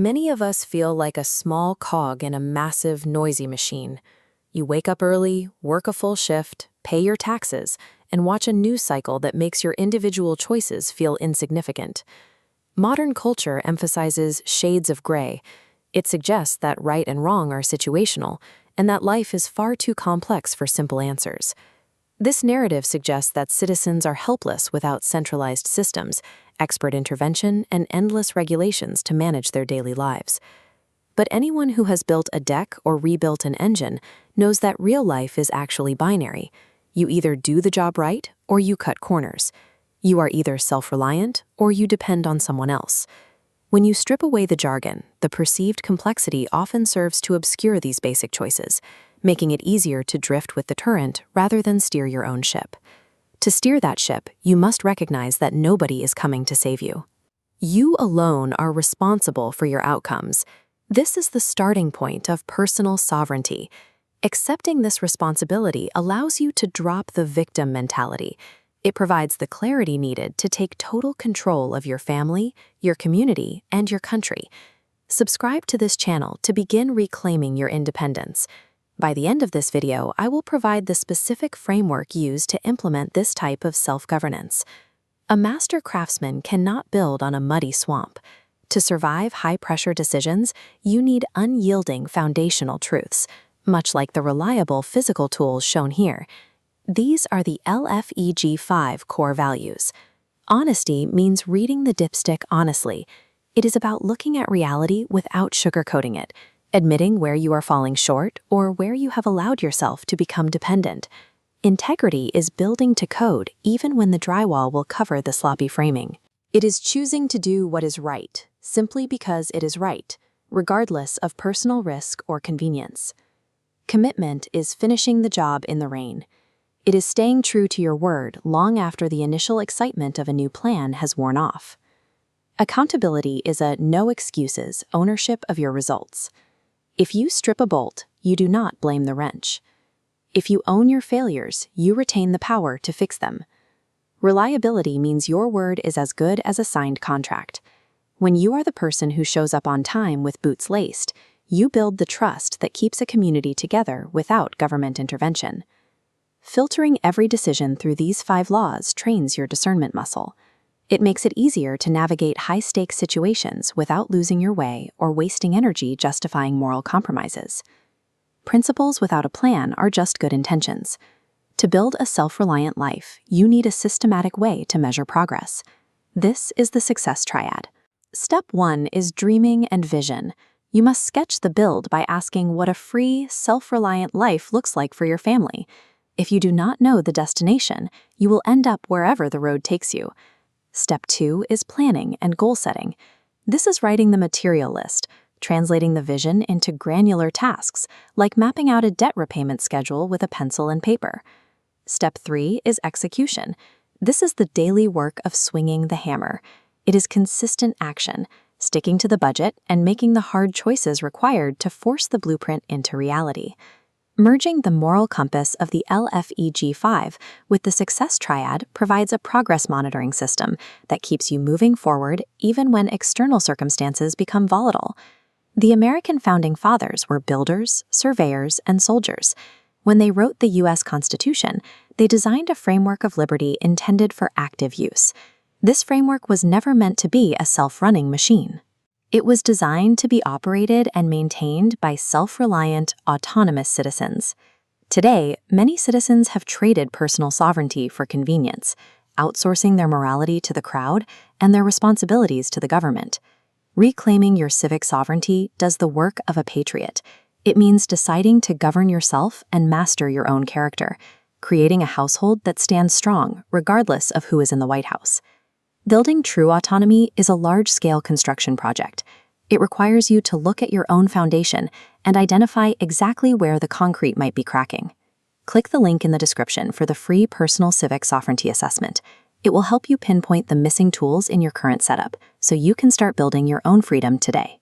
Many of us feel like a small cog in a massive, noisy machine. You wake up early, work a full shift, pay your taxes, and watch a news cycle that makes your individual choices feel insignificant. Modern culture emphasizes shades of gray. It suggests that right and wrong are situational, and that life is far too complex for simple answers. This narrative suggests that citizens are helpless without centralized systems, expert intervention, and endless regulations to manage their daily lives. But anyone who has built a deck or rebuilt an engine knows that real life is actually binary. You either do the job right or you cut corners. You are either self-reliant or you depend on someone else. When you strip away the jargon, the perceived complexity often serves to obscure these basic choices, making it easier to drift with the current rather than steer your own ship. To steer that ship, you must recognize that nobody is coming to save you. You alone are responsible for your outcomes. This is the starting point of personal sovereignty. Accepting this responsibility allows you to drop the victim mentality. It provides the clarity needed to take total control of your family, your community, and your country. Subscribe to this channel to begin reclaiming your independence. By the end of this video, I will provide the specific framework used to implement this type of self-governance. A master craftsman cannot build on a muddy swamp. To survive high-pressure decisions, you need unyielding foundational truths, much like the reliable physical tools shown here. These are the LFEG5 core values. Honesty means reading the dipstick honestly. It is about looking at reality without sugarcoating it, admitting where you are falling short or where you have allowed yourself to become dependent. Integrity is building to code even when the drywall will cover the sloppy framing. It is choosing to do what is right, simply because it is right, regardless of personal risk or convenience. Commitment is finishing the job in the rain. It is staying true to your word long after the initial excitement of a new plan has worn off. Accountability is a no excuses ownership of your results. If you strip a bolt, you do not blame the wrench. If you own your failures, you retain the power to fix them. Reliability means your word is as good as a signed contract. When you are the person who shows up on time with boots laced, you build the trust that keeps a community together without government intervention. Filtering every decision through these 5 laws trains your discernment muscle. It makes it easier to navigate high-stakes situations without losing your way or wasting energy justifying moral compromises. Principles without a plan are just good intentions. To build a self-reliant life, you need a systematic way to measure progress. This is the success triad. Step 1 is dreaming and vision. You must sketch the build by asking what a free, self-reliant life looks like for your family. If you do not know the destination, you will end up wherever the road takes you. Step 2 is planning and goal setting. This is writing the material list, translating the vision into granular tasks, like mapping out a debt repayment schedule with a pencil and paper. Step 3 is execution. This is the daily work of swinging the hammer. It is consistent action, sticking to the budget and making the hard choices required to force the blueprint into reality. Merging the moral compass of the LFEG5 with the success triad provides a progress monitoring system that keeps you moving forward even when external circumstances become volatile. The American founding fathers were builders, surveyors, and soldiers. When they wrote the U.S. Constitution, they designed a framework of liberty intended for active use. This framework was never meant to be a self-running machine. It was designed to be operated and maintained by self-reliant, autonomous citizens. Today, many citizens have traded personal sovereignty for convenience, outsourcing their morality to the crowd and their responsibilities to the government. Reclaiming your civic sovereignty does the work of a patriot. It means deciding to govern yourself and master your own character, creating a household that stands strong regardless of who is in the White House. Building true autonomy is a large-scale construction project. It requires you to look at your own foundation and identify exactly where the concrete might be cracking. Click the link in the description for the free personal civic sovereignty assessment. It will help you pinpoint the missing tools in your current setup so you can start building your own freedom today.